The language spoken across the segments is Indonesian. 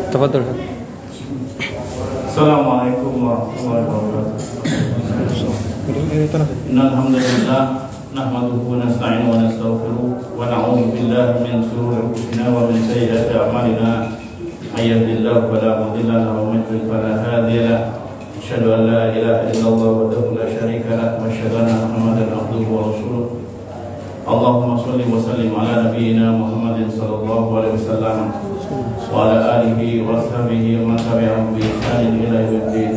Tafadhol. Assalamualaikum warahmatullahi wabarakatuh. Innal hamdalillah nahmaduhu wa nasta'inuhu wa nastaghfiruh wa na'udzu billahi min shururi anfusina wa min sayyiati a'malina. May yahdihillahu fala mudilla lahu wa may yudlil fala hadiya lahu. Asyhadu an la ilaha illallah wahdahu la syarika lahu wa asyhadu anna Muhammadan abduhu wa rasuluh. Allahumma shalli wa sallim ala nabiyyina Muhammadin sallallahu alaihi wasallam wa ala alihi wa sahbihi wa man tabi'ahum bi ihsanin ila yaumiddin.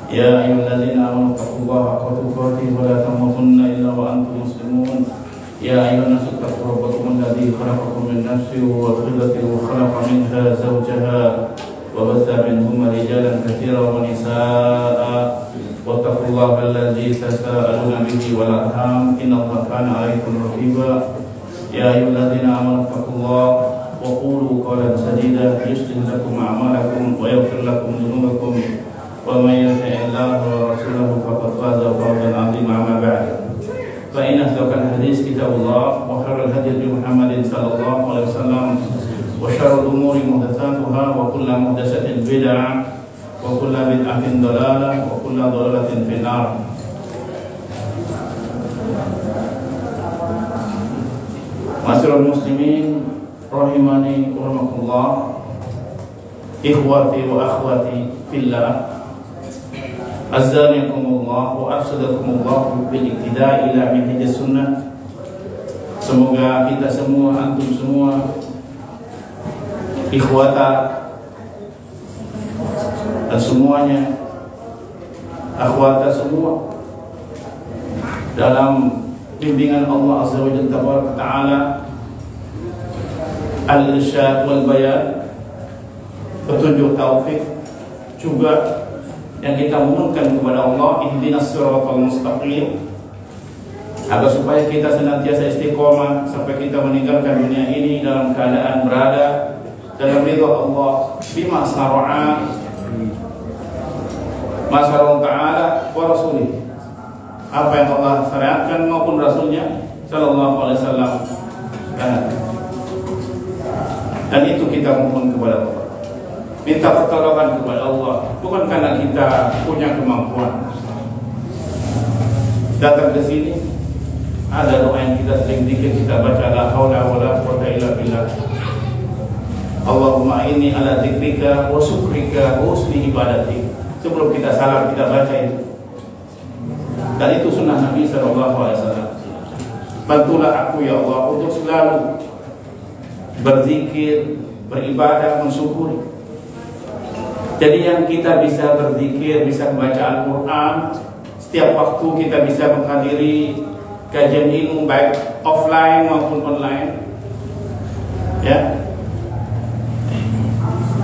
Ya ayyuhalladzina amanu taqullaha haqqa tuqatih wa la tamutunna illa wa antum muslimun. Ya ayyuhan nasu taqu rabbakum alladzi khalaqakum min nafsin wahidatin wa khalaqa minha zawjaha wa batha minhuma rijalan katsiran wa nisaa'a. Wattaqullaha alladzi tasaaluna bihi wal arham innallaha kana 'alaykum raqiba. Ya ayyuhalladzina amanu taqullaha wa qulu qawlan sadida yuslih lakum a'malakum wa yaghfir lakum dhunubakum wa may yuti'illaha wa rasulahu faqad faza fawzan 'azima. Amma ba'd, fa inna asdaqal hadits kitabullah wa khairal hadi Muhammadin sallallahu alaihi wasallam wa syarrul umuri muhdatsatuha wa kullu muhdatsatin bid'ah wa kullu bid'atin dhalalah wa kullu dhalalatin fin nar. Masyarul muslimin rahimani wa rahmatullah, ikhwati wa akhwati fillah, azzanikumullah wa arsyadakumullah bil iktida'i ila minhajis sunnah. Semoga kita semua, antum semua, ikhwata dan semuanya, akhwata semua, dalam bimbingan Allah Azza wa Jalla Ta'ala, al-irsyad wal bayan, petunjuk taufik, juga yang kita mohonkan kepada Allah, ihdinas siratal mustaqim, agar supaya kita senantiasa istiqomah sampai kita meninggalkan dunia ini dalam keadaan berada dalam ridha Allah, bima syara'a masyarakat ta'ala wa rasulih, apa yang Allah syariatkan maupun Rasulnya sallallahu alaihi wasallam. Dan itu kita mohon kepada Allah, minta pertolongan kepada Allah, bukan karena kita punya kemampuan. Datang ke sini, ada doa yang kita sering dikit kita baca, la haula wala quwwata illa billah. Allahumma inni ala dzikrika wa syukrika wa husni ibadatik. Sebelum kita salam kita baca itu. Dan itu sunnah Nabi sallallahu alaihi wasallam. Bantulah aku ya Allah untuk selalu berzikir, beribadah, mensyukuri. Jadi yang kita bisa berzikir, bisa membaca Al-Quran, setiap waktu kita bisa menghadiri kajian ilmu baik offline maupun online, ya,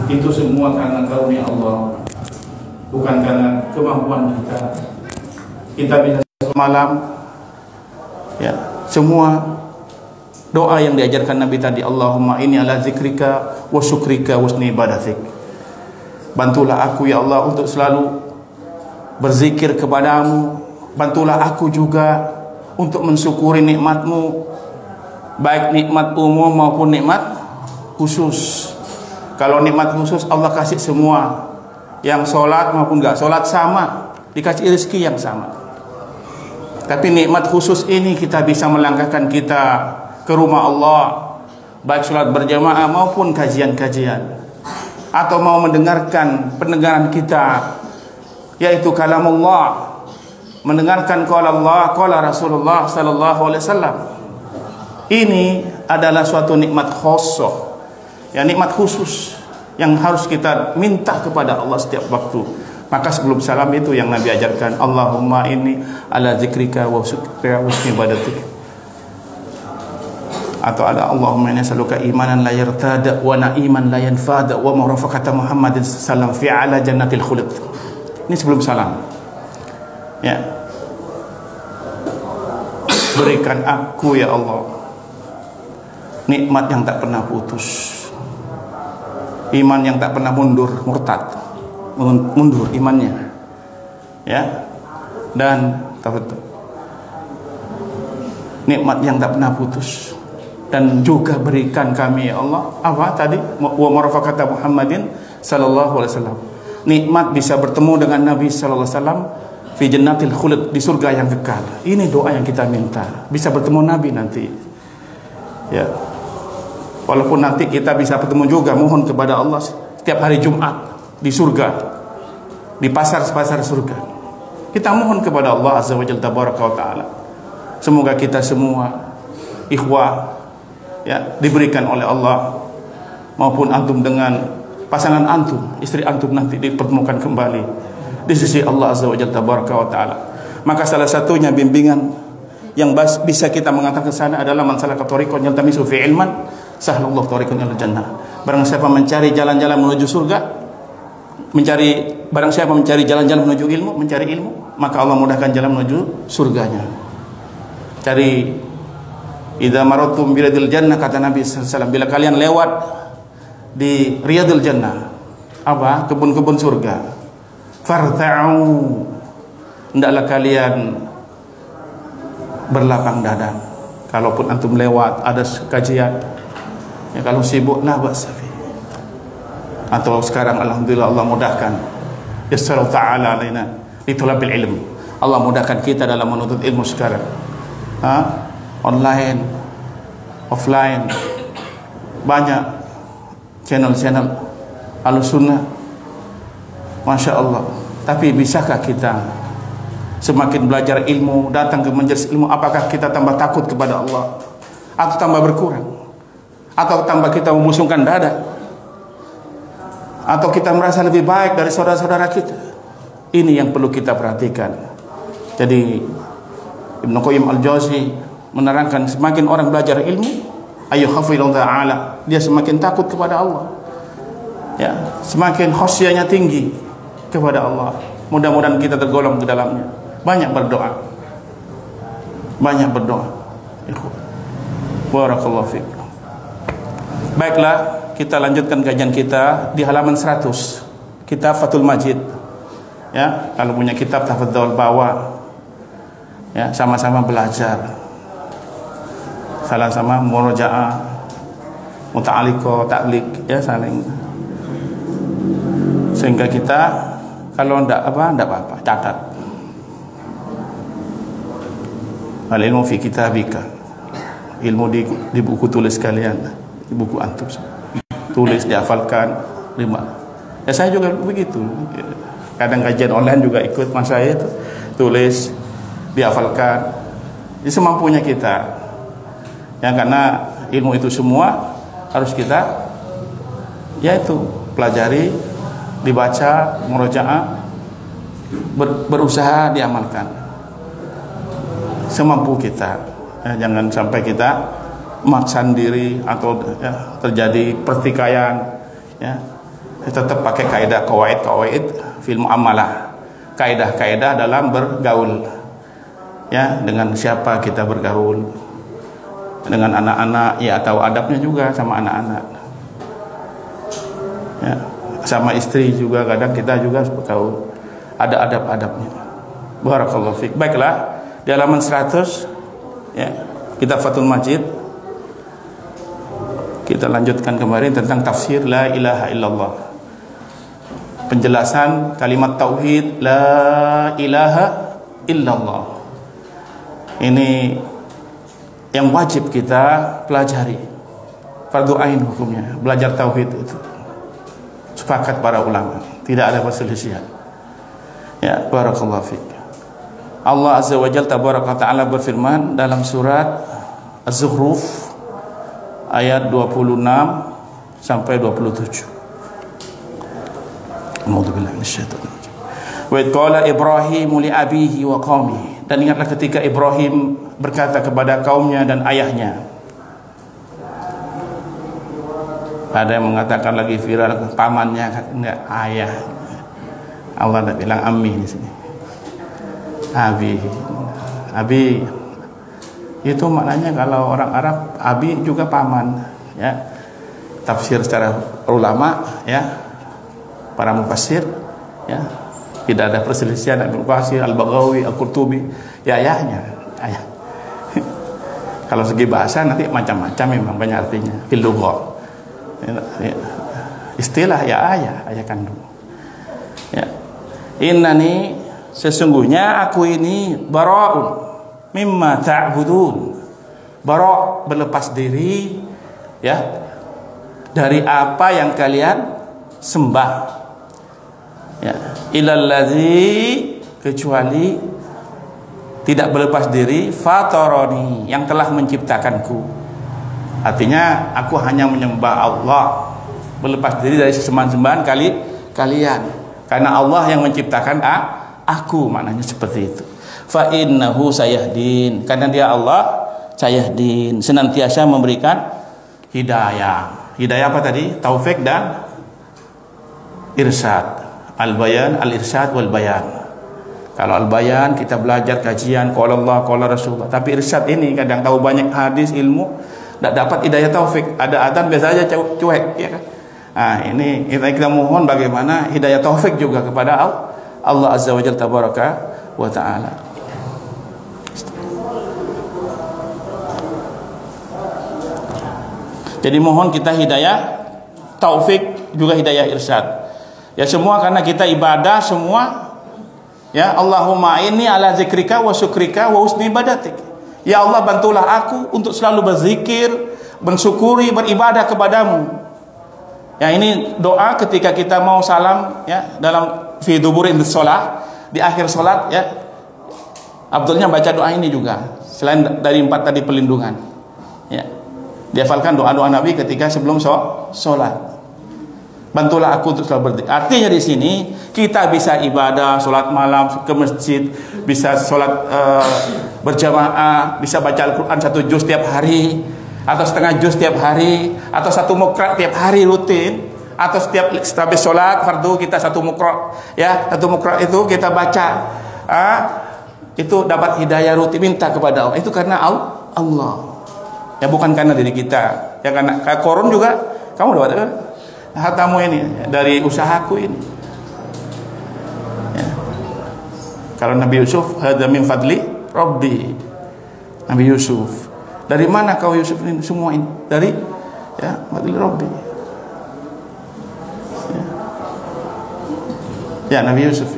itu semua karena karunia Allah, bukan karena kemampuan kita. Kita bisa semalam, ya, semua doa yang diajarkan Nabi tadi, Allahumma inni ala zikrika wa syukrika wa husni ibadatik. Bantulah aku ya Allah untuk selalu berzikir kepadamu. Bantulah aku juga untuk mensyukuri nikmatmu, baik nikmat umum maupun nikmat khusus. Kalau nikmat khusus Allah kasih semua, yang sholat maupun gak sholat sama, dikasih rezeki yang sama. Tapi nikmat khusus ini kita bisa melangkahkan kita ke rumah Allah, baik sholat berjamaah maupun kajian-kajian, atau mau mendengarkan pendengaran kita, yaitu kalam Allah, mendengarkan qala Allah, qala Rasulullah sallallahu alaihi wasallam. Ini adalah suatu nikmat khosoh, ya, nikmat khusus yang harus kita minta kepada Allah setiap waktu. Maka sebelum salam itu yang Nabi ajarkan, Allahumma inni ala zikrika wa syukrika wa husni ibadatik. Atau ada Allahumma inni as'aluka imanan la yartada wa na'iman la yanfada wa murafaqata Muhammadin sallam fi ala jannatil khuld. Ini sebelum salam, ya. Berikan aku ya Allah nikmat yang tak pernah putus, iman yang tak pernah mundur imannya, ya, dan nikmat yang tak pernah putus, dan juga berikan kami ya Allah apa tadi wa marafaqata Muhammadin sallallahu alaihi wasallam, nikmat bisa bertemu dengan Nabi sallallahu alaihi wasallam fi jannatil khuld, di surga yang kekal. Ini doa yang kita minta, bisa bertemu Nabi nanti ya. Walaupun nanti kita bisa bertemu juga, mohon kepada Allah setiap hari Jumat di surga, di pasar-pasar surga, kita mohon kepada Allah azza wa jalla tabaraka wa taala, semoga kita semua ikhwah ya diberikan oleh Allah maupun antum dengan pasangan antum, istri antum nanti dipertemukan kembali di sisi Allah azza wa jalla tabaraka wa taala. Maka salah satunya bimbingan yang bisa kita mengantar ke sana adalah man salaka thariqan yaltamisu fi ilman sahlallahu thariqan ilal jannah. Barang siapa mencari jalan-jalan menuju surga, barang siapa mencari jalan-jalan menuju ilmu, mencari ilmu, maka Allah mudahkan jalan menuju surganya. Cari idza maratum bi riyadil jannah, kata Nabi sallallahu alaihi wasallam, bila kalian lewat di riyadil jannah, apa? Kebun-kebun surga, farta'u, hendaklah kalian berlapang dada. Kalaupun antum lewat ada kajian ya, kalau sibuk lah basafi, atau sekarang alhamdulillah Allah mudahkan yassara ta'ala alaina litulabil ilm, Allah mudahkan kita dalam menuntut ilmu sekarang, online, offline, banyak channel-channel Ahlussunnah, Masya Allah. Tapi bisakah kita semakin belajar ilmu, datang ke majelis ilmu, apakah kita tambah takut kepada Allah atau tambah berkurang, atau tambah kita memusungkan dada, atau kita merasa lebih baik dari saudara-saudara kita? Ini yang perlu kita perhatikan. Jadi Ibnu Qayyim al-Jauzi menerangkan, semakin orang belajar ilmu, ayu khafidhu ta'ala, dia semakin takut kepada Allah ya, semakin khosyahnya tinggi kepada Allah. Mudah-mudahan kita tergolong ke dalamnya. Banyak berdoa, banyak berdoa. Barakallahu fiik. Baiklah, kita lanjutkan kajian kita di halaman 100, kitab Fathul Majid ya. Kalau punya kitab tafadhol bawa ya, sama-sama belajar, sama-sama murojaah, muta'alliqah, ta'liq ya, saling, sehingga kita kalau ndak apa-apa catat. Al ilmu fi kitabika, ilmu di buku tulis kalian, di buku antum, tulis, dihafalkan, lima. Ya saya juga begitu. Kadang kajian online juga ikut mas saya itu, tulis, dihafalkan, ini semampunya kita. Ya, karena ilmu itu semua harus kita yaitu pelajari, dibaca, murojaah, berusaha diamalkan semampu kita ya. Jangan sampai kita maksakan diri atau ya, terjadi pertikaian ya. Tetap pakai kaidah qawaid fil muamalah, kaidah dalam bergaul ya, dengan siapa kita bergaul, dengan anak-anak ya, atau adabnya juga sama anak-anak ya, sama istri juga kadang kita juga bergaul, ada adab-adabnya. Barakallahu fiik. Baiklah, di halaman 100 ya, kitab Fathul Majid, kita lanjutkan kemarin tentang tafsir la ilaha illallah, penjelasan kalimat tauhid la ilaha illallah. Ini yang wajib kita pelajari, fardu ain hukumnya, belajar tauhid itu. Sepakat para ulama, tidak ada perselisihan. Ya, barakallahu fiik. Allah azza wa jalla tabaraka ta'ala berfirman dalam surat Az-Zukhruf ayat 26 sampai 27. A'udzubillahi minasyaitonir rajim. Wa qala Ibrahim li abihi wa qaumihi, dan ingatlah ketika Ibrahim berkata kepada kaumnya dan ayahnya. Ada yang mengatakan lagi viral, pamannya, enggak, ayah. Allah tidak bilang ammi di sini. Abi itu maknanya kalau orang Arab, abi juga paman ya. Tafsir secara ulama ya, para mufassir ya, tidak ada perselisihan. Ibnu Katsir, Al-Baghawi, Al-Qurtubi ya, ayahnya, ayah. Kalau segi bahasa nanti macam-macam, memang banyak artinya. Fil lughah. Istilah ya ayah kandung. Ya. Innani, sesungguhnya aku ini bara'un mimma ta'budun. Bara' berlepas diri, ya, dari apa yang kalian sembah. Ya, ilallazi, kecuali tidak berlepas diri, fataroni, yang telah menciptakanku. Artinya aku hanya menyembah Allah, berlepas diri dari sesembahan-sembahan kalian, karena Allah yang menciptakan aku, maknanya seperti itu. Fa innahu sayahdin, karena dia Allah sayahdin, senantiasa memberikan hidayah. Hidayah apa tadi? Taufik dan irsyad. Al-bayan, al-irsyad wal bayan. Kalau al-bayan kita belajar kajian qala Allah qala Rasulullah, tapi irsyad ini kadang tahu banyak hadis ilmu tidak dapat hidayah taufik. Ada adzan biasa aja cuek, ya kan? Nah, ini kita mohon bagaimana hidayah taufik juga kepada Allah Azza wa Jalla tabaraka wa taala. Jadi mohon kita hidayah taufik, juga hidayah irsyad. Ya semua karena kita ibadah semua. Ya Allahumma inni ala zikrika wa syukrika wa husni ibadatik. Ya Allah, bantulah aku untuk selalu berzikir, mensyukuri, beribadah kepadamu. Ya ini doa ketika kita mau salam, ya, dalam fi duburin shalah, di akhir salat, ya. Abdulnya baca doa ini juga selain dari 4 tadi pelindungan. Ya. Dihafalkan doa-doa Nabi ketika sebelum salat. Bantulah aku untuk selalu berzikir. Artinya di sini kita bisa ibadah, sholat malam ke masjid, bisa sholat berjamaah, bisa baca Al-Quran 1 juz tiap hari, atau setengah juz tiap hari, atau 1 mukra tiap hari rutin, atau setiap habis sholat fardu kita 1 mukra, ya 1 mukra itu kita baca, itu dapat hidayah rutin, minta kepada Allah. Itu karena Allah, ya bukan karena diri kita, ya karena korun juga kamu dapat hartamu ini dari usahaku ini. Ya. Kalau Nabi Yusuf, hadza min fadli Rabbi. Nabi Yusuf, dari mana kau Yusuf ini semua ini? Dari, ya, fadli Rabbi. Ya, Nabi Yusuf.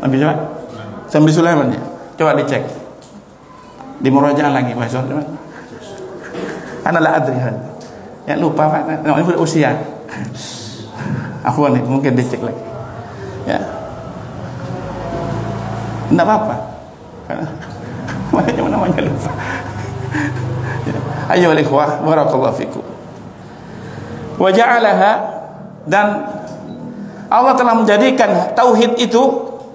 Nabi siapa? Nabi Sulaiman, ya. Coba dicek. Di murajaah lagi, Mas. Ana la adri hal. Ya lupa Pak, namanya sudah usia. Aku nih mungkin dicek lagi. Ya. Enggak apa-apa. Makanya namanya lupa. Ya. Ayo ikhwah, barakallahu fikum. Wa ja'alaha, dan Allah telah menjadikan tauhid itu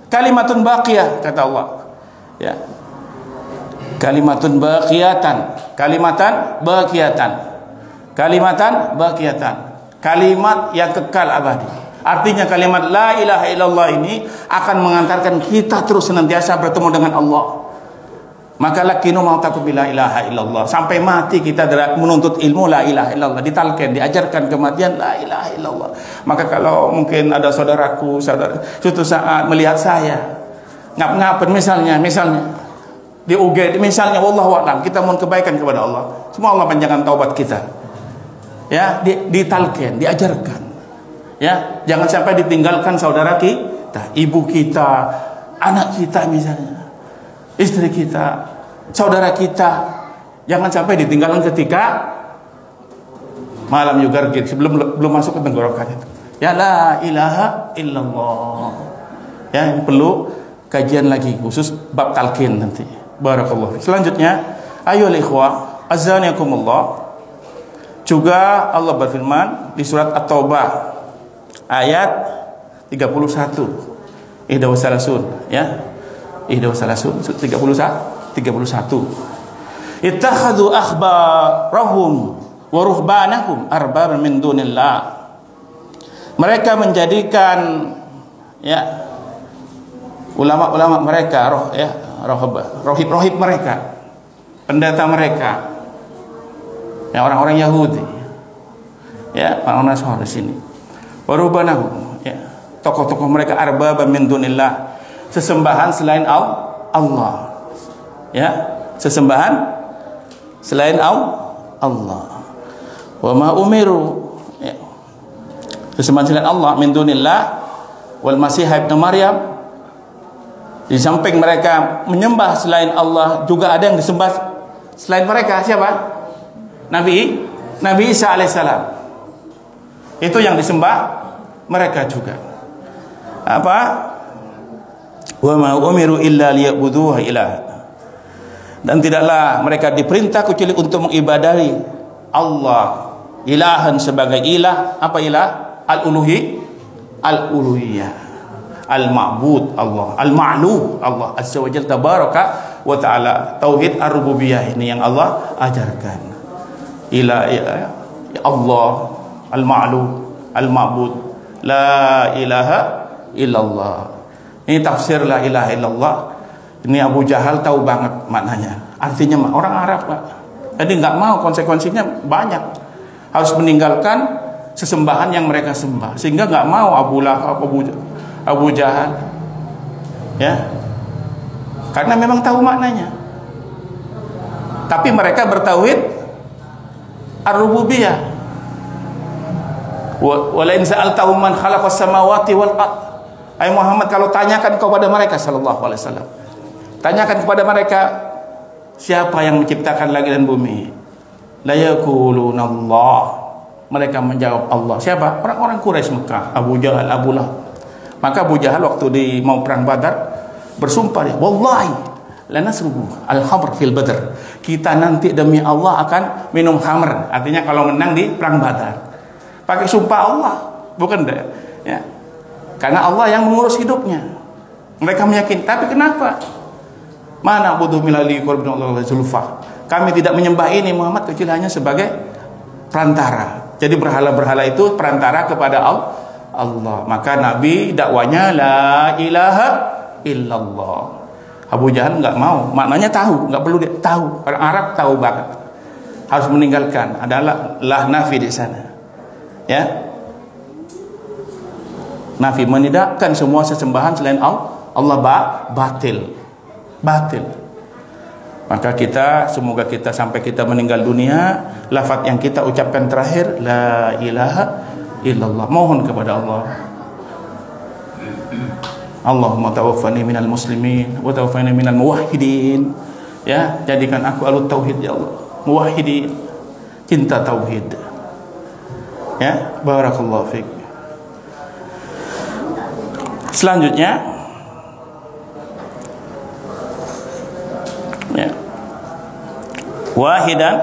kalimatun baqiyah, kata Allah. Ya. Kalimatun baqiyatan, kalimatan baqiyatan. Kalimatan baqiyatan, kalimat yang kekal abadi. Artinya kalimat la ilaha illallah ini akan mengantarkan kita terus senantiasa bertemu dengan Allah. Maka lakinu mautaku bila ilaha illallah, sampai mati kita menuntut ilmu la ilaha illallah, ditalken, diajarkan kematian la ilaha illallah. Maka kalau mungkin ada saudaraku, suatu saat melihat saya ngap-ngapen misalnya di UGD misalnya, wallahu a'lam, kita mohon kebaikan kepada Allah. Semua Allah panjangkan taubat kita. Ya, ditalken, diajarkan. Ya, jangan sampai ditinggalkan saudara kita, ibu kita, anak kita misalnya, istri kita, saudara kita. Jangan sampai ditinggalkan ketika malam yugargir, belum masuk ke tenggorokan itu. Ya la ilaha illallah. Ya, ini perlu kajian lagi khusus bab talqin nanti. Barakallahu. Selanjutnya, ayyuhal ikhwah, azaniyakumullah. Juga Allah berfirman di surat At-Taubah ayat 31. Ihdawasalasun, ya. Ihdawasalasun 31. Ittakhadhu akhbarahum wa ruhbanahum arbaban min dunillah. Mereka menjadikan, ya, ulama-ulama mereka, rohib mereka, pendeta mereka, ya, orang-orang Yahudi, ya, orang-orang Nasrani di sini. Warubanahum, ya, tokoh-tokoh mereka arbaban min dunillah, sesembahan selain Allah, ya, sesembahan selain Allah. Wa ma umiru, ya. Sesembahan selain Allah min dunillah wal Masih ibnu Maryam. Di samping mereka menyembah selain Allah, juga ada yang disembah selain mereka. Siapa? Nabi Isa alaihissalam. Itu yang disembah mereka juga. Apa? Wa ma umiru illa liya'buduha ilaha. Dan tidaklah mereka diperintah kecuali untuk mengibadahi Allah ilahan sebagai ilah. Apa ilah? Al-uluhiyah, al-ma'bud Allah, al-ma'luh Allah azza wa jalla tabaraka wa ta'ala. Tauhid ar-rububiyah ini yang Allah ajarkan. Ilah Allah al-ma'luh, al-ma'bud, la ilaha illallah. Ini tafsir la ilaha illallah. Ini Abu Jahal tahu banget maknanya. Artinya orang Arab, Pak. Jadi nggak mau, konsekuensinya banyak. Harus meninggalkan sesembahan yang mereka sembah. Sehingga nggak mau Abu Lahab, Abu Jahal, ya, karena memang tahu maknanya. Tapi mereka bertauhid ar-rububiyah. Wa la in sa'altahum man khalaqas samawati wal ard. Ai Muhammad, kalau tanyakan kepada mereka sallallahu alaihi wasallam, tanyakan kepada mereka, siapa yang menciptakan langit dan bumi? La yaquluna Allah. Mereka menjawab Allah. Siapa? Orang-orang Quraisy Mekah, Abu Jahal, Abu Lahab. Maka Abu Jahal waktu mau perang Badar bersumpah dia, wallahi lanasrubu al-khamr fil badr. Kita nanti demi Allah akan minum khamr. Artinya kalau menang di perang Badar. Pakai sumpah Allah, bukan deh. Ya. Karena Allah yang mengurus hidupnya. Mereka meyakini. Tapi kenapa? Mana butuh milali korban Allah zulfa. Kami tidak menyembah ini Muhammad kecuali hanya sebagai perantara. Jadi berhala-berhala itu perantara kepada Allah. Maka Nabi dakwanya la ilaha illallah. Abu Jahal nggak mau. Maknanya tahu, nggak perlu dia tahu. Orang Arab tahu banget. Harus meninggalkan. Adalah lah nafi di sana. Ya. Nafi menidakkan semua sesembahan selain Allah batil. Maka kita, semoga kita sampai kita meninggal dunia, lafaz yang kita ucapkan terakhir la ilaha illallah. Mohon kepada Allah, Allahumma tawaffani minal muslimin wa tawaffani minal muwahhidin. Ya, jadikan aku ahlut tauhid ya Allah, muwahhidin, cinta tauhid. Ya, barakallahu fiik. Selanjutnya, ya, wahidan,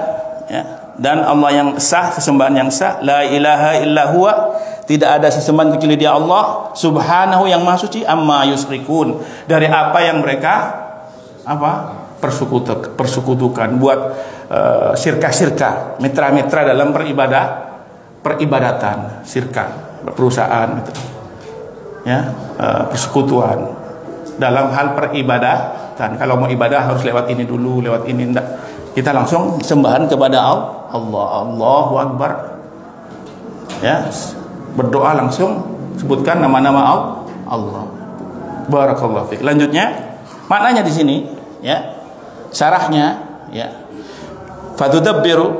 ya, dan Allah yang sah, sesembahan yang sah, la ilaha illa huwa, tidak ada sesembahan kecuali Dia Allah, subhanahu yang maha suci, amma yusrikun, dari apa yang mereka persekutukan, buat syirka-syirka, mitra-mitra dalam peribadatan, syirka, perusahaan gitu. Ya, persekutuan dalam hal peribadatan. Kalau mau ibadah harus lewat ini dulu, lewat ini enggak. Kita langsung sembahan kepada Allah. Allahu Akbar. Ya, berdoa langsung sebutkan nama-nama Allah. Barakallahu fiik. Lanjutnya, maknanya di sini, ya. Syarahnya, ya. Fatudabbiru,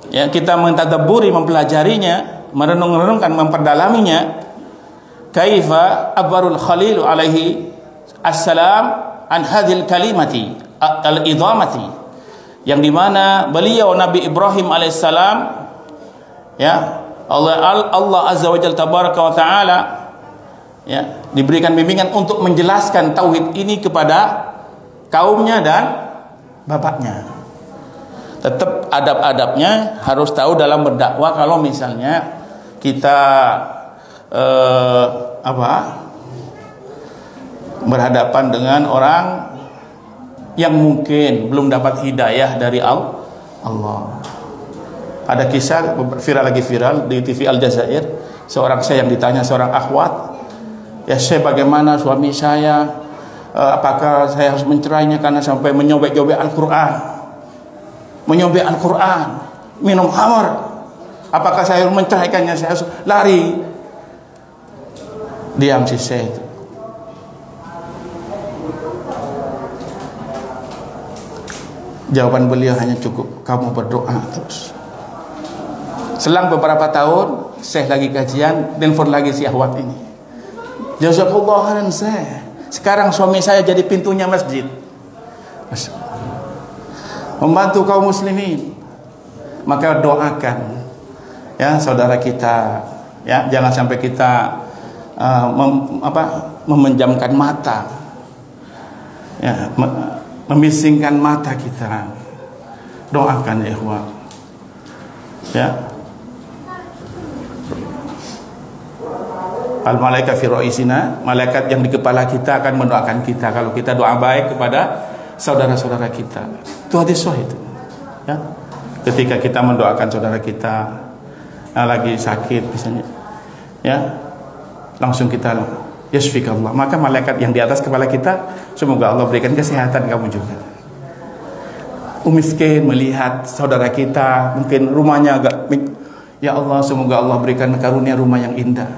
ya, kita mentadabburi, mempelajarinya, merenung-renungkan, memperdalaminya. Kaifa abarul Khalil alaihi assalam an hadhil kalimati al-idhamati, yang dimana beliau Nabi Ibrahim alaihissalam, ya, Allah azza wa jalla tabaraka wa taala, ya, diberikan bimbingan untuk menjelaskan tauhid ini kepada kaumnya dan bapaknya. Tetap adab-adabnya harus tahu dalam berdakwah. Kalau misalnya kita berhadapan dengan orang yang mungkin belum dapat hidayah dari Allah. Ada kisah viral di TV Al Jazair, seorang saya yang ditanya seorang akhwat, ya saya, bagaimana suami saya, apakah saya harus mencerainya karena sampai menyobek-nyobek Al-Quran, minum khamar, apakah saya harus menceraikannya, saya harus lari? Diam si saya itu. Jawaban beliau hanya cukup, kamu berdoa terus. Selang beberapa tahun, Syekh lagi kajian, telepon lagi si akhwat ini. Jazakallah khairan Syekh. Sekarang suami saya jadi pintunya masjid. Membantu kaum muslimin. Maka doakan ya saudara kita, ya jangan sampai kita memejamkan mata, ya memisingkan mata kita. Doakan ya ikhwan, ya. Al malaikat fi ra'isina, malaikat yang di kepala kita akan mendoakan kita kalau kita doa baik kepada saudara-saudara kita. Itu hadis sahih itu. Ya. Ketika kita mendoakan saudara kita lagi sakit misalnya, ya, langsung kita yasfikallah, maka malaikat yang di atas kepala kita, semoga Allah berikan kesehatan kamu juga. Miskin melihat saudara kita, mungkin rumahnya agak, ya Allah, semoga Allah berikan karunia rumah yang indah.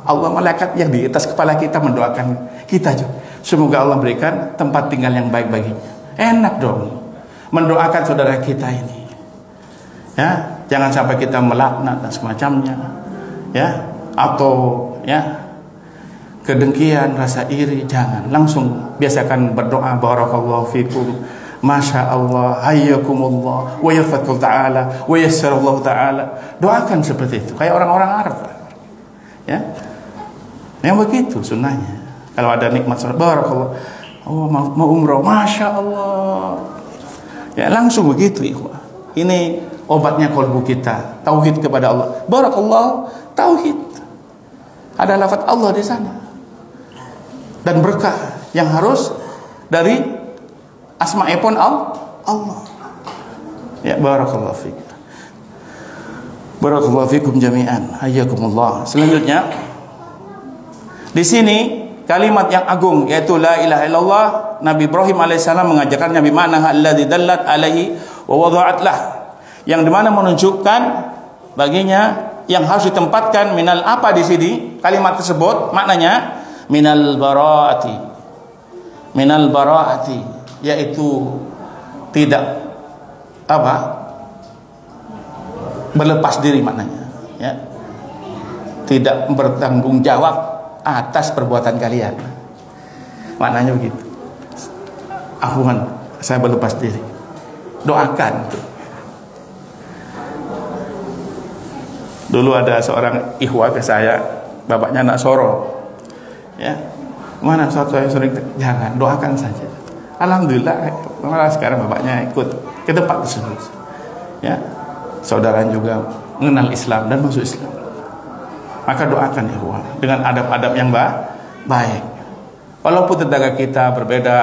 Allah, malaikat yang di atas kepala kita mendoakan kita juga, semoga Allah berikan tempat tinggal yang baik baginya. Enak dong mendoakan saudara kita ini. Ya, jangan sampai kita melaknat dan semacamnya, ya, atau ya kedengkian, rasa iri, jangan. Langsung biasakan berdoa, barakallahu fikum, masya Allah, hayyakumullah, wa yafatul ta'ala, wa yassarallahu ta'ala. Doakan seperti itu, kayak orang-orang Arab, ya. Yang begitu sunnahnya. Kalau ada nikmat salat, barakallah, oh mau umroh, masya Allah, ya langsung begitu ikhwah. Ini obatnya kalbu kita, tauhid kepada Allah. Barakallah, tauhid. Ada lafaz Allah di sana. Dan berkah yang harus dari asma'ipun Allah. Ya, barakallahu fikum. Barakallahu fikum jami'an. Hayyakumullah. Selanjutnya di sini kalimat yang agung yaitu la ilaha illallah. Nabi Ibrahim alaihissalam mengajarkannya bimana alladzi dallat alaihi wa wada'at lah, yang dimana menunjukkan baginya yang harus ditempatkan minal apa di sini kalimat tersebut maknanya minal baraati, yaitu tidak berlepas diri maknanya, ya, tidak bertanggung jawab atas perbuatan kalian, maknanya begitu. Afwan, saya berlepas diri. Doakan. Dulu ada seorang ikhwah ke saya, bapaknya anak Soro, ya, mana suatu yang sering, jangan, doakan saja. Alhamdulillah, malah sekarang bapaknya ikut ke tempat tersebut, ya, saudara juga mengenal Islam dan masuk Islam. Maka doakan ikhwah dengan adab-adab yang baik. Walaupun tetangga kita berbeda,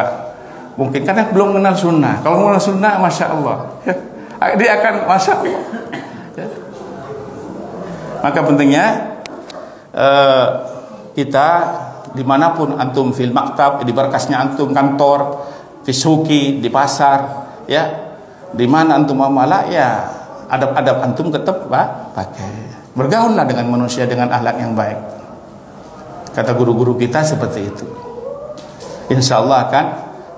mungkin karena belum mengenal sunnah. Kalau mengenal sunnah, masya Allah, ya, dia akan masya Allah. Ya. Maka pentingnya kita dimanapun antum, fil maktab, di berkasnya antum, kantor, di suki, di pasar, ya, di mana antum amalah, ya, adab-adab antum tetap pakai. Bergaullah dengan manusia dengan akhlak yang baik. Kata guru-guru kita seperti itu. Insya Allah akan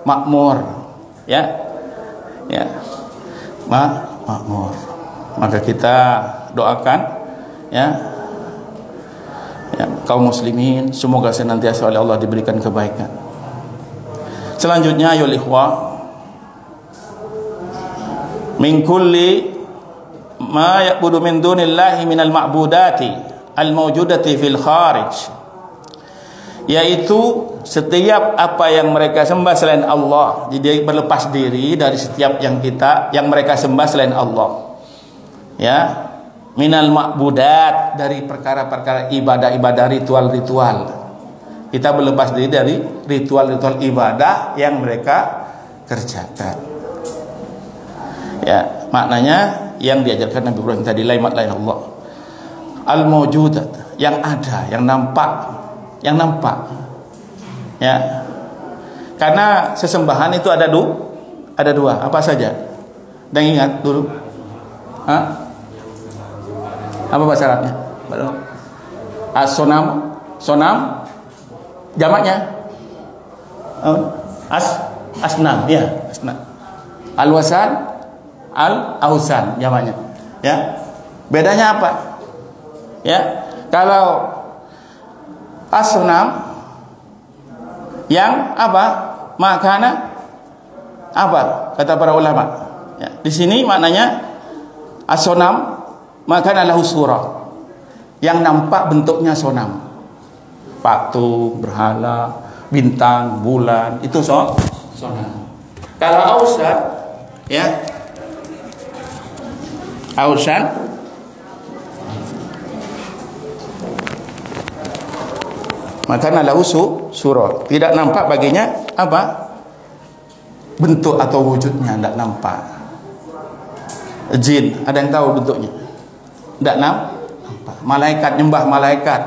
makmur, ya, ya, makmur. Maka kita doakan, ya, ya, kaum muslimin semoga senantiasa oleh Allah diberikan kebaikan. Selanjutnya ayol ikhwah, min kulli ma ya'budu min dunillahi minal ma'budati al-mawjudati fil kharij, yaitu setiap apa yang mereka sembah selain Allah. Jadi berlepas diri dari setiap yang mereka sembah selain Allah, ya, minal ma'budat, dari perkara-perkara ibadah-ibadah, ritual-ritual. Kita berlepas diri dari ritual-ritual ibadah yang mereka kerjakan, ya, maknanya yang diajarkan Nabi Ibrahim tadi, la ilaha illallah al-mawjudat, yang ada, yang nampak, ya. Karena sesembahan itu ada dua, apa saja? Dan ingat dulu, apa bahasa Arabnya? Sonam, jamaknya asnam, ya, asnam. Al-wasan, al-ausan jamaknya. Ya. Bedanya apa? Ya. Kalau as-sunam yang apa? Makana apa? Kata para ulama. Ya. Di sini maknanya as-sunam makana lahu surah. Yang nampak bentuknya sonam. Patung, berhala, bintang, bulan, itu sonam. Kalau ausan, ya, ausan makana lahu surah. Tidak nampak baginya apa? Bentuk atau wujudnya, tidak nampak. Jin, ada yang tahu bentuknya? Tidak nampak. Malaikat, nyembah malaikat.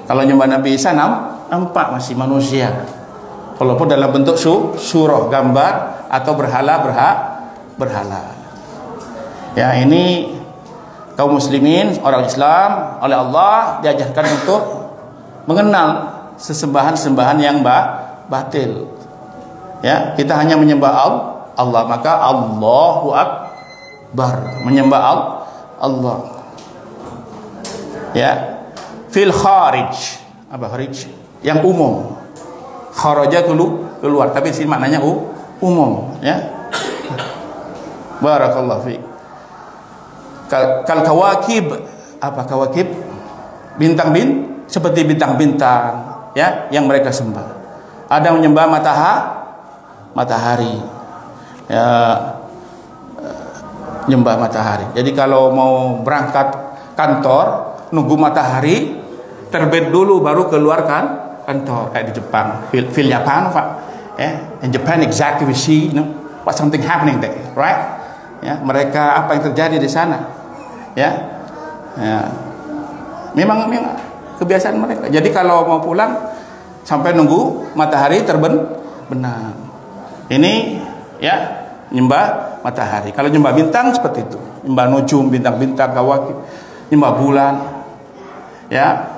Kalau nyembah Nabi Isa nampak masih manusia. Walaupun dalam bentuk surah, gambar atau berhala. Ya, ini kaum muslimin, orang Islam oleh Allah diajarkan untuk mengenal sesembahan-sembahan yang batil. Ya, kita hanya menyembah Allah, maka Allahu Akbar, menyembah Allah. Ya, fil kharij, apa kharij? Yang umum. Kharaja keluar, tapi sini maknanya umum, ya. Barakallahu fiik. Kal kawakib, apa kawakib? Bintang seperti bintang-bintang, ya, yang mereka sembah. Ada yang menyembah matahari. Ya, nyembah matahari. Jadi kalau mau berangkat kantor, nunggu matahari terbit dulu baru keluarkan kantor, kayak di Jepang, feel Japan, Pak. In Japan exactly we see, what something happening there, right? Ya, mereka apa yang terjadi di sana, ya. Memang kebiasaan mereka. Jadi kalau mau pulang sampai nunggu matahari terbenam. Ini ya nyembah matahari. Kalau nyembah bintang seperti itu, nyembah nujum, bintang-bintang, kawakib, nyembah bulan, ya.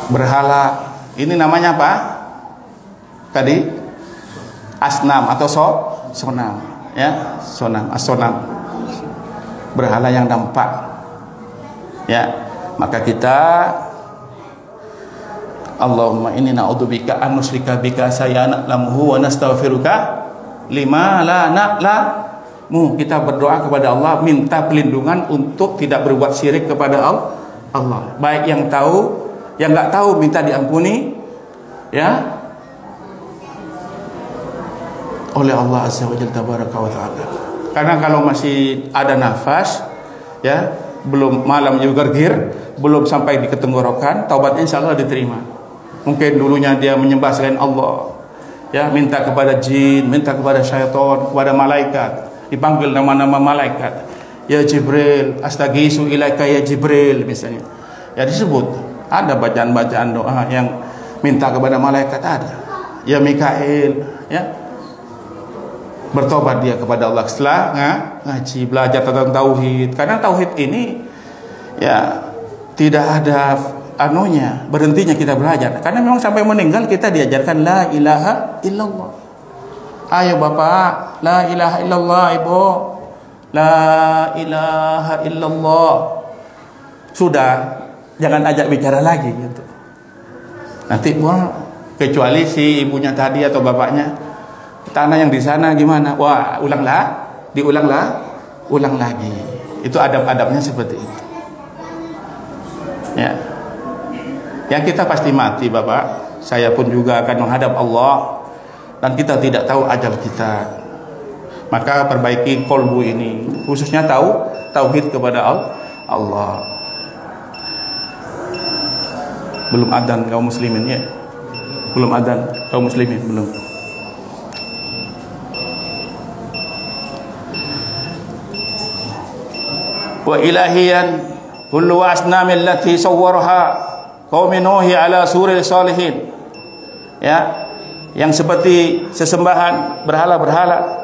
Berhala, ini namanya apa? Tadi asnam atau sonam, ya, sonam. Berhala yang nampak, ya. Maka kita Allahumma inni na'udzubika an nusyrika bika sayana lamhu wa nastaghfiruka lima la na'lamu. Kita berdoa kepada Allah, minta perlindungan untuk tidak berbuat syirik kepada Allah. Baik yang tahu, yang enggak tahu minta diampuni, ya, oleh Allah Azza wa Jalla tabaraka wa taala. Karena kalau masih ada nafas, ya, belum malam juga gergir, belum sampai di ketenggorokan, taubatnya insyaallah diterima. Mungkin dulunya dia menyembah selain Allah, ya, minta kepada jin, minta kepada syaitan, kepada malaikat, dipanggil nama-nama malaikat, ya Jibril, astaghiitsu ilaika ya Jibril misalnya. Ya disebut, ada bacaan-bacaan doa yang minta kepada malaikat, ada. Ya Mikail, ya. Bertobat dia kepada Allah setelah ngaji, belajar tentang tauhid. Karena tauhid ini ya tidak ada anunya, berhentinya kita belajar. Karena memang sampai meninggal kita diajarkan la ilaha illallah. Ayo Bapak, la ilaha illallah, Ibu, la ilaha illallah. Sudah, jangan ajak bicara lagi gitu. Nanti kecuali si ibunya tadi atau bapaknya, tanah yang di sana gimana? Wah, ulang lagi. Itu adab-adabnya seperti itu. Ya. Yang kita pasti mati, Bapak. Saya pun juga akan menghadap Allah dan kita tidak tahu ajal kita. Maka perbaiki kolbu ini, khususnya tauhid kepada Allah. Belum adzan kaum muslimin, ya. Belum adzan kaum muslimin, belum. Wa ilahiyan kullu asnamil lati sawwaraha qaum Nuh ala suril salihin, ya, yang seperti sesembahan berhala-berhala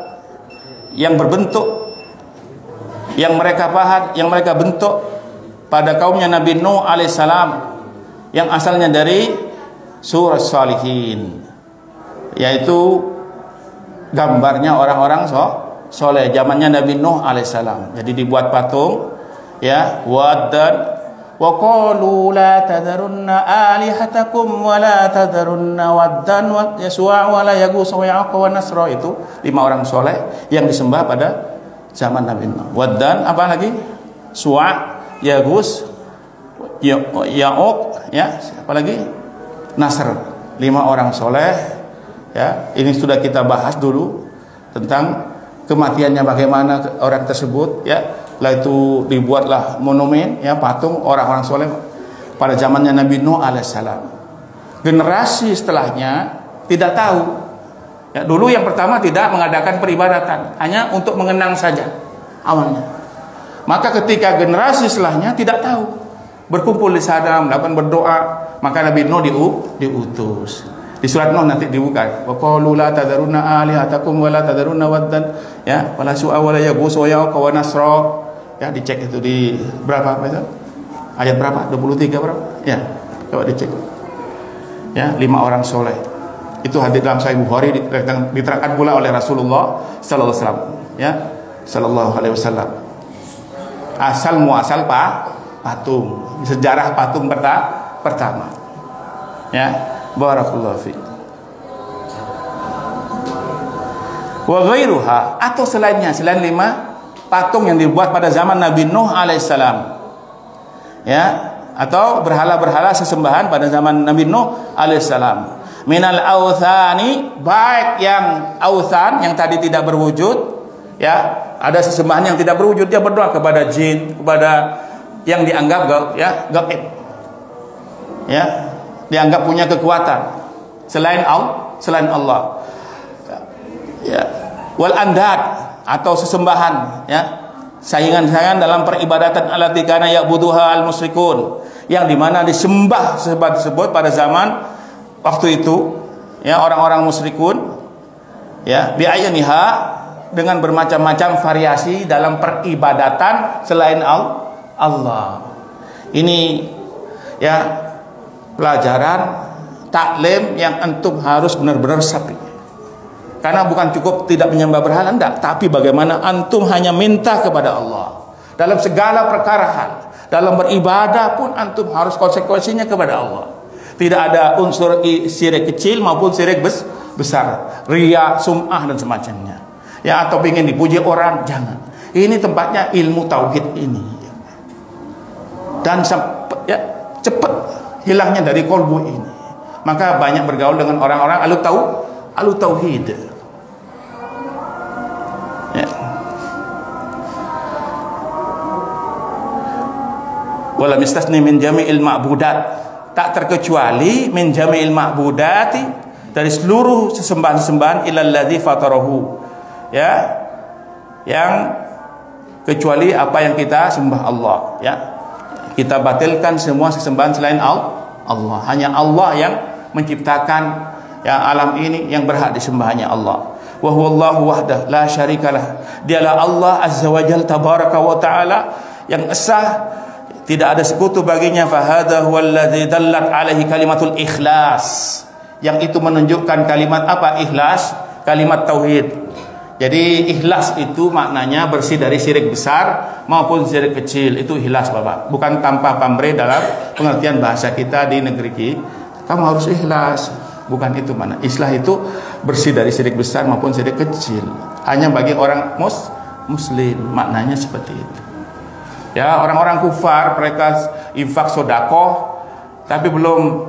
yang berbentuk, yang mereka pahat, yang mereka bentuk pada kaumnya Nabi Nuh alaihissalam, yang asalnya dari surah salihin, yaitu gambarnya orang-orang soleh zamannya Nabi Nuh alaihissalam. Jadi dibuat patung, ya, waddan wa qalu la tadharunna alihatakum wa la tadharunna waddan wa yaswa wa la yaghus wa ya'uq wa nasra. Itu 5 orang soleh yang disembah pada zaman Nabi Nuh. Waddan, apa lagi? Suwa, yaghus, ya'uq, ya, apa lagi? Nasr. 5 orang soleh, ya. Ini sudah kita bahas dulu tentang kematiannya bagaimana orang tersebut, ya. Lalu itu dibuatlah monumen, ya, patung orang-orang soleh pada zamannya Nabi Nuh alaihissalam. Generasi setelahnya tidak tahu. Ya, dulu yang pertama tidak mengadakan peribadatan, hanya untuk mengenang saja awalnya. Maka ketika generasi setelahnya tidak tahu, berkumpul di sana melakukan berdoa, maka Nabi Nuh diutus. Di surat Nuh nanti dibuka. Wa qalu la tadharunna alihatakum wa la tadharunna waddan, ya, wala su'a wala yaghus wa ya'uq wa nasra. Ya, dicek itu di berapa itu? Ayat berapa? 23 berapa? Ya, coba dicek. Ya, 5 orang soleh. Itu hadis dalam Sahih Bukhari, diterangkan pula oleh Rasulullah sallallahu alaihi wasallam, ya, sallallahu alaihi wasallam. Asal muasal patung, sejarah patung pertama. Ya, barakallahu fiik. Wa ghairuha, atau selainnya, selain 5 patung yang dibuat pada zaman Nabi Nuh alaihissalam, ya, atau berhala-berhala sesembahan pada zaman Nabi Nuh alaihissalam. Minal authani, baik yang authan yang tadi tidak berwujud, ya, ada sesembahan yang tidak berwujud, dia berdoa kepada jin, kepada yang dianggap gaib, ya, dianggap punya kekuatan selain Allah, ya. Wal andad, atau sesembahan, ya, saingan-saingan dalam peribadatan allati kana ya'buduha al-musyrikun, yang dimana disembah tersebut pada zaman waktu itu, ya, orang-orang musyrikun, ya, bi'ayniha, dengan bermacam-macam variasi dalam peribadatan selain Allah. Ini, ya, pelajaran taklim yang antum harus benar-benar sapi. Karena bukan cukup tidak menyembah berhala, enggak, tapi bagaimana antum hanya minta kepada Allah dalam segala perkara hal. Dalam beribadah pun antum harus konsekuensinya kepada Allah. Tidak ada unsur syirik kecil maupun syirik besar, riya, sum'ah dan semacamnya. Ya, atau ingin dipuji orang, jangan. Ini tempatnya ilmu tauhid ini. Dan ya, cepat hilangnya dari kolbu ini. Maka banyak bergaul dengan orang-orang ahlu tauhid. Ya. Wala mistasni min jami'il ma'budat, tak terkecuali min jami'il ma'budati, dari seluruh sesembahan-sesembahan, ilal ladzi fatarahu, ya, yang kecuali apa yang kita sembah Allah, ya. Kita batilkan semua sesembahan selain Allah. Hanya Allah yang menciptakan, ya, alam ini, yang berhak disembahnya Allah. Wa huwallahu wahdah la syarikalah. Dialah Allah azza wa jalla tabaraka wa taala yang esa, tidak ada sekutu baginya. Fa hadza huwallazi dallat alaihi kalimatul ikhlas, yang itu menunjukkan kalimat apa? Ikhlas, kalimat tauhid. Jadi ikhlas itu maknanya bersih dari syirik besar maupun syirik kecil. Itu ikhlas, Bapak. Bukan tanpa pamrih dalam pengertian bahasa kita di negeri kita. Kamu harus ikhlas. Bukan itu mana. Ikhlas itu bersih dari syirik besar maupun syirik kecil. Hanya bagi orang muslim, maknanya seperti itu. Ya, orang-orang kufar mereka infak sodakoh tapi belum,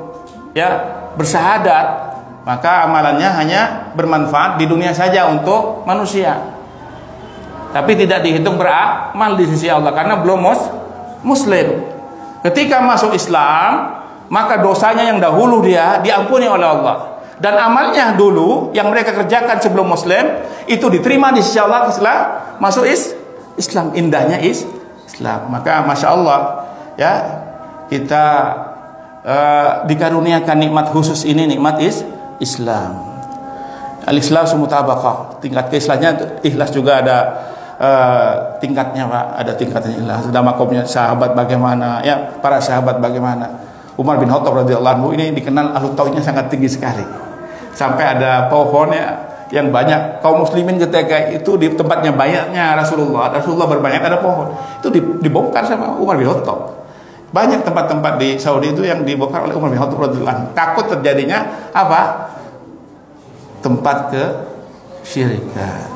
ya, bersahadat, maka amalannya hanya bermanfaat di dunia saja untuk manusia, tapi tidak dihitung beramal di sisi Allah karena belum muslim. Ketika masuk Islam, maka dosanya yang dahulu dia diampuni oleh Allah, dan amalnya dulu yang mereka kerjakan sebelum muslim itu diterima di sisi Allah setelah masuk Islam. Indahnya Islam. Maka masya Allah, ya, kita dikaruniakan nikmat khusus ini, nikmat Islam. Al-Islam mutabaqah. Tingkat keislamannya, ikhlas juga ada tingkatnya, Pak. Ada tingkatnya ikhlas. Ada makomnya sahabat bagaimana, ya, para sahabat bagaimana. Umar bin Khattab radhiyallahu anhu ini dikenal ahlu tauhidnya sangat tinggi sekali. Sampai ada pohon, ya, yang banyak kaum muslimin ketika itu di tempatnya bayatnya Rasulullah berbayat ada pohon itu dibongkar sama Umar bin Khattab. Banyak tempat-tempat di Saudi itu yang dibongkar oleh Umar bin Khattab radhiyallahu anhu. Takut terjadinya apa? Tempat kesyirikan.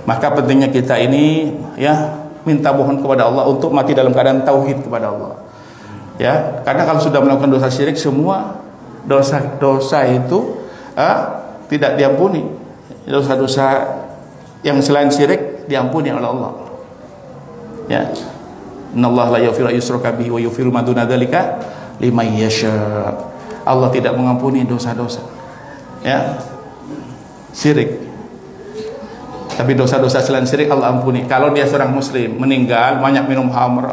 Maka pentingnya kita ini ya minta mohon kepada Allah untuk mati dalam keadaan tauhid kepada Allah. Ya, karena kalau sudah melakukan dosa syirik semua dosa itu tidak diampuni. Dosa-dosa yang selain syirik diampuni oleh Allah. Ya. Innallaha la yaghfiru ayyushraka bihi wa yaghfiru ma duna dzalika liman yasha. Allah tidak mengampuni dosa-dosa. Ya. Syirik. Tapi dosa-dosa selain syirik Allah ampuni. Kalau dia seorang muslim meninggal banyak minum khamr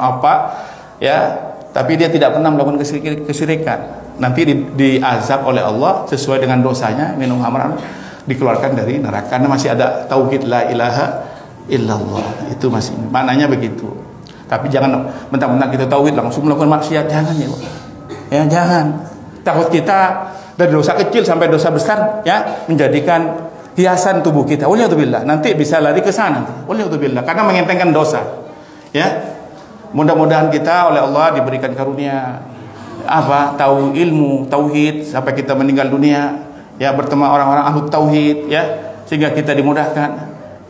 ya, tapi dia tidak pernah melakukan kesyirikan, nanti diazab oleh Allah sesuai dengan dosanya minum khamr, dikeluarkan dari neraka karena masih ada tauhid la ilaha illallah. Itu masih maknanya begitu. Tapi jangan mentang-mentang kita tauhid langsung melakukan maksiat, jangan ya Pak. Ya jangan. Takut kita dari dosa kecil sampai dosa besar ya menjadikan hiasan tubuh kita. Waliyadzubillah, nanti bisa lari ke sana. Waliyadzubillah, karena mengentengkan dosa. Ya. Mudah-mudahan kita oleh Allah diberikan karunia tahu ilmu tauhid sampai kita meninggal dunia ya bertemu orang-orang ahli tauhid ya, sehingga kita dimudahkan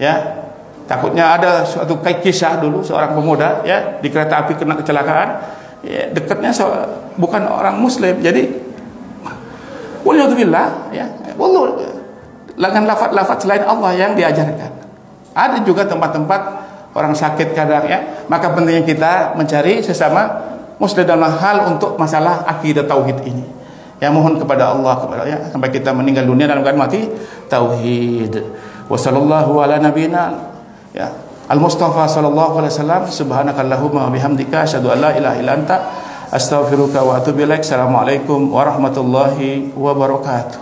ya. Takutnya ada suatu kisah dulu seorang pemuda ya di kereta api kena kecelakaan ya, dekatnya bukan orang muslim, jadi waliyadzubillah ya, dengan lafaz-lafaz selain Allah yang diajarkan. Ada juga tempat-tempat orang sakit kadang ya, maka pentingnya kita mencari sesama muslim dalam hal untuk masalah akidah tauhid ini. Ya mohon kepada Allah ya sampai kita meninggal dunia dalam keadaan mati tauhid. Wassallallahu ala nabiyina ya al-Mustafa sallallahu alaihi wasallam. Subhanakallahumma wa bihamdika asyhadu an la ilaha illa anta astaghfiruka wa atubu ilaik. Assalamualaikum warahmatullahi wabarakatuh.